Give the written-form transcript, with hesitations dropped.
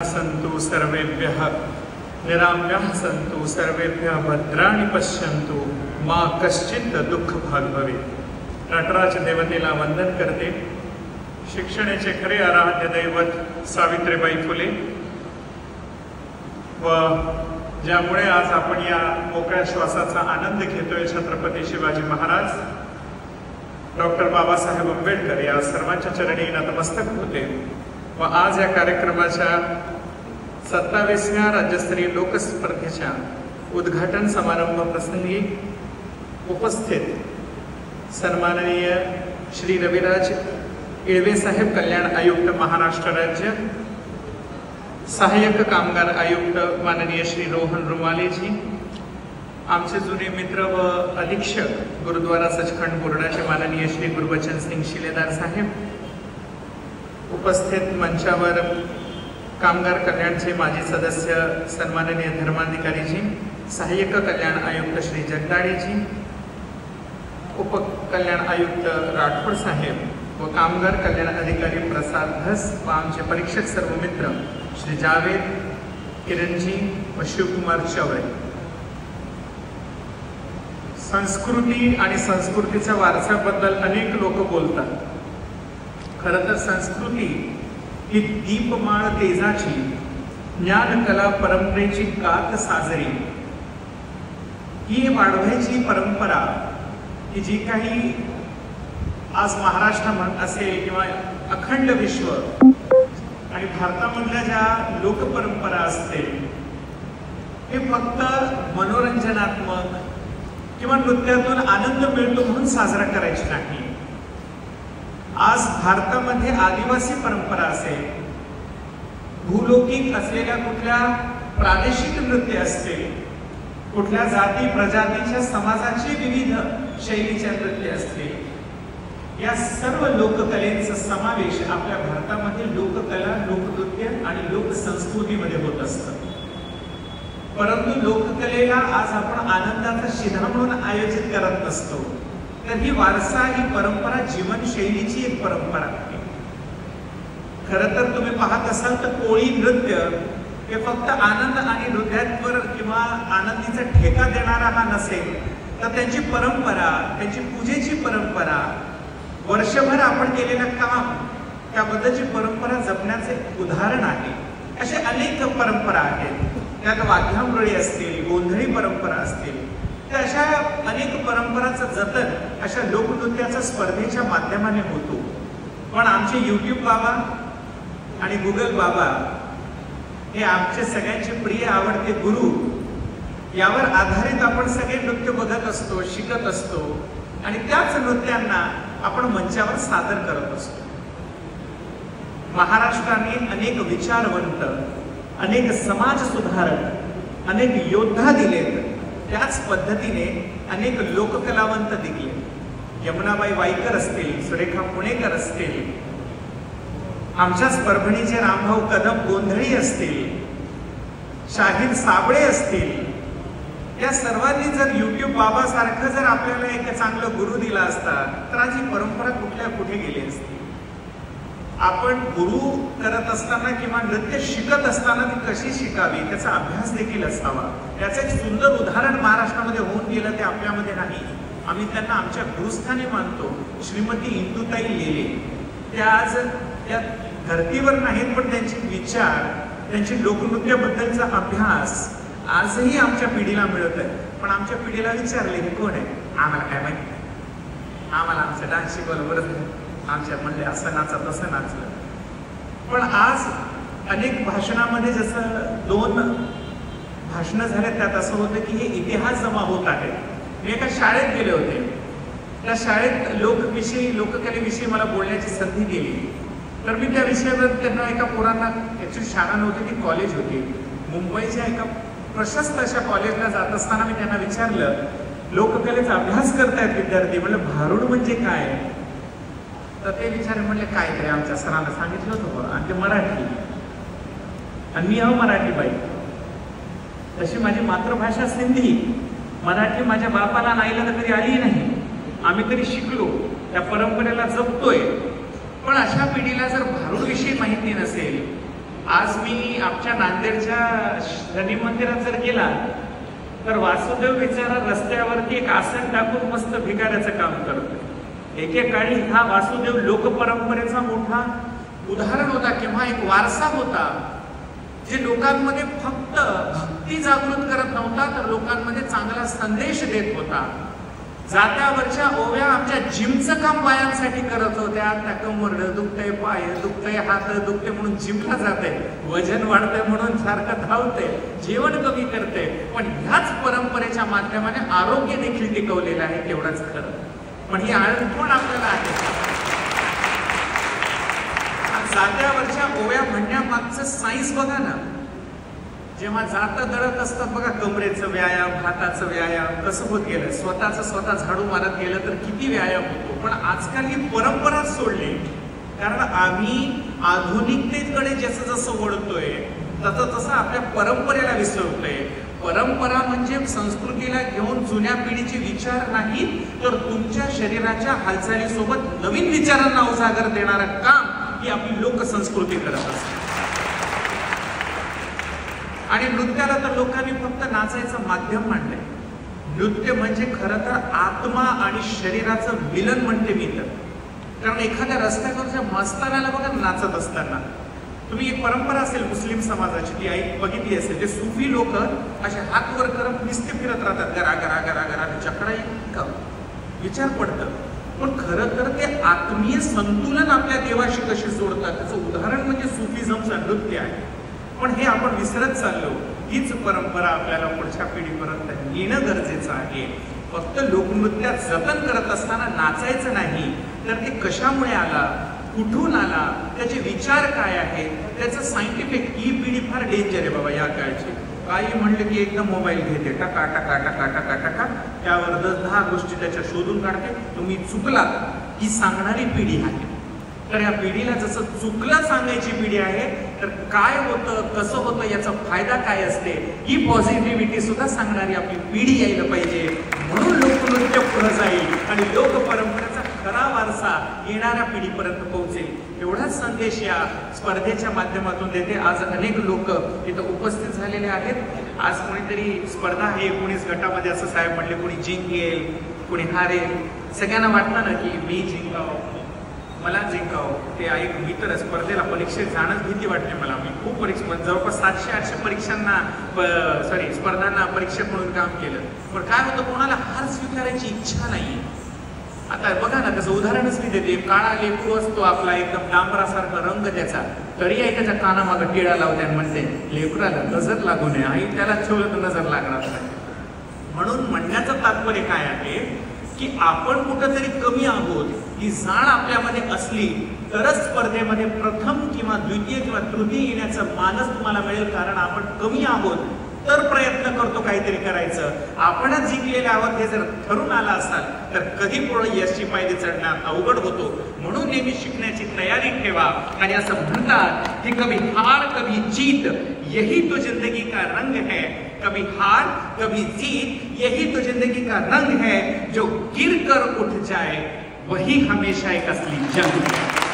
सन्तु सर्वेभ्यः निराम्याः सन्तु सर्वेभ्यः भद्राणि पश्यन्तु मा कश्चित् दुःखभाग् भवेत्। नटराज देवतेला वंदन करते। शिक्षणाचे खरे आराध्य दैवत सावित्रीबाई फुले व ज्यामुळे आज आपण या मोकळ्या श्वासाचा आनंद घेतोय छत्रपती शिवाजी महाराज डॉक्टर बाबासाहेब आंबेडकर या सर्वांच्या चरणी नतमस्तक होते व आज या कार्यक्रमाच्या 27व्या राज्यस्तरीय लोकस्पर्धेच्या उद्घाटन समारंभ प्रसंगी उपस्थित सन्माननीय श्री रविराज इळवे साहेब कल्याण आयुक्त महाराष्ट्र राज्य, सहाय्यक कामगार आयुक्त माननीय श्री रोहन रुमाले जी, आमचे जुने मित्र व अधीक्षक गुरुद्वारा सचखंड बोर्डाचे माननीय श्री गुरबचन सिंग शिलेदार साहेब, उपस्थित मंचावर कामगार कल्याणचे माजी सदस्य सन्माननीय धर्माधिकारी जी, सहाय्यक कल्याण आयुक्त श्री जगदाळे जी, उप कल्याण आयुक्त राठोड साहेब व कामगार कल्याण अधिकारी प्रसाद धस व आमचे परीक्षक सर्व मित्र श्री जावेद किरणजी व शिवकुमार चौरे। संस्कृती आणि संस्कृतीच्या वारशाबद्दल अनेक लोक बोलतात। खरं तर संस्कृती ही दीपमाळ तेजाची ज्ञान कला परंपरेची गाथ साजरी ही वाढवायची परंपरा की जी काही आज महाराष्ट्र असेल किंवा अखंड विश्व आणि भारतामधल्या ज्या लोकपरंपरा असतील हे फक्त मनोरंजनात्मक किंवा नृत्यातून आनंद मिळतो म्हणून साजरा करायची नाही। आज भारतामध्ये आदिवासी परंपरा असेल, भूलौकिक असलेल्या कुठल्या प्रादेशिक नृत्य असतील, कुठल्या जाती प्रजातीच्या समाजाचे विविध शैलीचे नृत्य असतील, या सर्व लोककलेचा समावेश आपल्या भारतामध्ये लोककला, लोकनृत्य आणि लोकसंस्कृतीमध्ये होत असतं। परंतु लोककलेला आज आपण आनंदाचा शिधा म्हणून आयोजित करत नसतो, तर ही वारसा, ही परंपरा जीवनशैलीची एक परंपरा आहे। खरं तर तुम्ही पाहत असाल तर कोळी नृत्य हे फक्त आनंद आणि हृदयावर किंवा आनंदीचा ठेका देणारा हा नसेल, तर त्यांची परंपरा, त्यांची पूजेची परंपरा, वर्षभर आपण केलेलं काम त्याबद्दलची परंपरा जपण्याचे उदाहरण आहे। असे अनेक परंपरा आहेत, त्यात वाद्यामृळी असतील, गोंधळी परंपरा असतील, तर अशा अनेक परंपरांचं जतन अशा लोकनृत्याच्या स्पर्धेच्या माध्यमाने होतो। पण आमचे YouTube बाबा आणि गुगल बाबा हे आमचे सगळ्यांचे प्रिय आवडते गुरु, यावर आधारित आपण सगळे नृत्य बघत असतो, शिकत असतो आणि त्याच नृत्यांना आपण मंचावर सादर करत असतो। महाराष्ट्राने अनेक विचारवंत, अनेक समाज सुधारक, अनेक योद्धा दिलेत, त्याच पद्धतीने अनेक लोककलावंत दिले। यमुनाबाई वाईकर असतील, सुरेखा पुणेकर असतील, आमच्याच परभणीचे रामभाऊ कदम गोंधळी असतील, शाहीर साबळे असतील, या सर्वांनी जर YouTube बाबा सारखं जर आपल्याला एक चांगलं गुरु दिला असता तर आज ही परंपरा कुठल्या कुठे गेली असती। आपण गुरु करत असताना किंवा नृत्य शिकत असताना ती कशी शिकावी त्याचा अभ्यास देखील असावा। याचं एक सुंदर उदाहरण महाराष्ट्रामध्ये होऊन गेलं ते आपल्यामध्ये नाही। आम्ही त्यांना आमच्या गुरुस्थानी मानतो। श्रीमती इंदुताई लेले त्या आज त्या धर्तीवर नाहीत, पण त्यांचे विचार, त्यांची लोकनृत्याबद्दलचा अभ्यास आजही आमच्या पिढीला मिळत आहे। पण आमच्या पिढीला विचारले हे कोण आहे, आम्हाला काय माहिती, आम्हाला आमचं डान्स शिकवलं बरं, आमच्या म्हणले असं नाचा तसं नाचलं। पण आज अनेक भाषणामध्ये जसं 2 भाषणं झाले त्यात असं होतं की हे इतिहास जमा होत आहे। मी एका शाळेत गेले होते, त्या शाळेत लोककलेविषयी मला बोलण्याची संधी दिली, तर मी त्या विषयावर त्यांना एका पोरांना, ॲक्च्युली शाळा नव्हती ती कॉलेज होती, मुंबईच्या एका प्रशस्त अशा कॉलेजला जात असताना मी त्यांना विचारलं लोककलेचा अभ्यास करतायत विद्यार्थी, म्हणलं भारुड म्हणजे काय, तर ते विचार म्हणले काय तरी आमच्या सरांना सांगितलं होतं आणि ते मराठी, आणि मी मराठी बाई, तशी माझी मातृभाषा सिंधी, मराठी माझ्या बापाला नाईला तर कधी आली नाही, आम्ही तरी शिकलो, त्या परंपरेला जपतोय। पण अशा पिढीला जर भारुड विषयी माहिती नसेल, आज मी आमच्या नांदेडच्या शनी मंदिरात जर गेला तर वासुदेव बिचारा रस्त्यावरती एक आसन टाकून मस्त भिकाऱ्याचं काम करतोय. एकेकाळी हा वासुदेव लोकपरंपरेचा मोठा उदाहरण होता किंवा एक वारसा होता, जे लोकांमध्ये फक्त भक्ती जागृत करत नव्हता तर लोकांमध्ये चांगला संदेश देत होता. जात्यावरच्या ओव्या आमच्या जिमचं काम बायांसाठी करत होत्या. त्या कमरडं दुखतंय, पाय दुखतंय, हात दुखते म्हणून जिमला जाते, वजन वाढतंय म्हणून सारखं धावते, जेवण कमी करते, पण ह्याच परंपरेच्या माध्यमाने आरोग्य देखील टिकवलेलं आहे, तेवढंच खरं. पण ही आळंदपण आपल्याला आहे. जात्यावरच्या ओव्या म्हणण्यामागचं सायन्स बघा ना. जेव्हा जात दळत असतात बघा, कमरेचं व्यायाम, हाताचं व्यायाम कसं होत गेलं, स्वतः झाडू मारत गेलं तर किती व्यायाम होतो. पण आजकाल ही परंपराच सोडली, कारण आम्ही आधुनिकतेकडे जसं जसं वळतोय तसं तसं आपल्या परंपरेला विसरतोय. परंपरा म्हणजे संस्कृतीला घेऊन जुन्या पिढीचे विचार नाहीत, तर तुमच्या शरीराच्या हालचालीसोबत नवीन विचारांना उजागर देणारं काम ही आपली लोकसंस्कृती करत असते. आणि नृत्याला तर लोकांनी फक्त नाचायचं माध्यम मांडलंय. नृत्य म्हणजे खरं तर आत्मा आणि शरीराचं मिलन म्हणते मी तर. कारण एखाद्या रस्त्यावरच्या मस्तानाला बघा नाचत असताना, तुम्ही एक परंपरा असेल मुस्लिम समाजाची, ती आई बघितली असेल, ते सुफी लोक असे हात वर करत निस्ते फिरत राहतात, गरा गरा गरा गरा चकडा का विचार पडतं. पण खरं तर ते आत्मीय संतुलन आपल्या देवाशी कसे जोडतात त्याचं उदाहरण म्हणजे सुफिझमचं नृत्य आहे. पण हे आपण विसरत चाललो. हीच परंपरा आपल्याला पुढच्या पिढीपर्यंत नेणं गरजेचं आहे. फक्त लोकनृत्यात जतन करत असताना नाचायचं नाही, तर ते कशामुळे आला, कुठून आला, त्याचे विचार काय आहेत, त्याचं सायंटिफिक. ही पिढी फार डेंजर आहे बाबा या काळची. काही म्हणलं की एकदम मोबाईल घेते, टाका टाका टाका टाका टाका, त्यावर 10 गोष्टी त्याच्या शोधून काढते. तुम्ही चुकलात ही सांगणारी पिढी आहे. तर या पिढीला जसं चुकलं सांगायची पिढी आहे, तर काय होतं कसं होतं याचा फायदा काय असते ही पॉझिटिव्हिटी सुद्धा सांगणारी आपली पिढी यायला पाहिजे. म्हणून लोकनृत्य पुढे जाईल आणि लोक परंपरेचा खरा वारसा येणाऱ्या पिढीपर्यंत पोहोचेल. एवढाच संदेश या स्पर्धेच्या माध्यमातून देते. आज अनेक लोक इथं उपस्थित झालेले आहेत. आज कोणीतरी स्पर्धा आहे 19 गटामध्ये असं साहेब म्हणले, कोणी जिंकेल कोणी हारेल. सगळ्यांना वाटतं ना की मी जिंकावं, मला जिंकावं. ते एक मी तर स्पर्धेला परीक्षेत जाणंच भीती वाटते मला. मी खूप परीक्षा जवळपास 700-800 परीक्षांना स्पर्धांना परीक्षक म्हणून काम केलं. पण काय होतं, कोणाला हार स्वीकारायची इच्छा नाही. आता बघा ना, त्याचं उदाहरणच मी देते. काळा लेकरू असतो आपला, एकदम डांबरासारखा रंग त्याचा, तरी आई त्याच्या कानामागं टिळा लावते आणि म्हणते लेकराला नजर लागू नये, आई त्याला ठेवलं तर नजर लागणार नाही. म्हणून म्हणण्याचं तात्पर्य काय आहे की आपण कुठंतरी कमी आहोत ही जाण आपल्यामध्ये असली तरच स्पर्धेमध्ये प्रथम किंवा द्वितीय किंवा तृतीय येण्याचं मानस तुम्हाला मिळेल. कारण आपण कमी आहोत तर प्रयत्न करतो काहीतरी करायचं. आपणच जिंकलेले आहोत हे जर ठरून आला असाल तर कधी पुढे यशची पायरी चढण्यात अवघड होतो. म्हणून नेहमी शिकण्याची तयारी ठेवा. आणि असं म्हणतात की कभी हार कभी जीत यही तो जिंदगी का रंग है. कभी हार कभी जीत यही तो जिंदगी का रंग है. जो गिर कर उठ जाए वही हमेशा एक असली जंग है.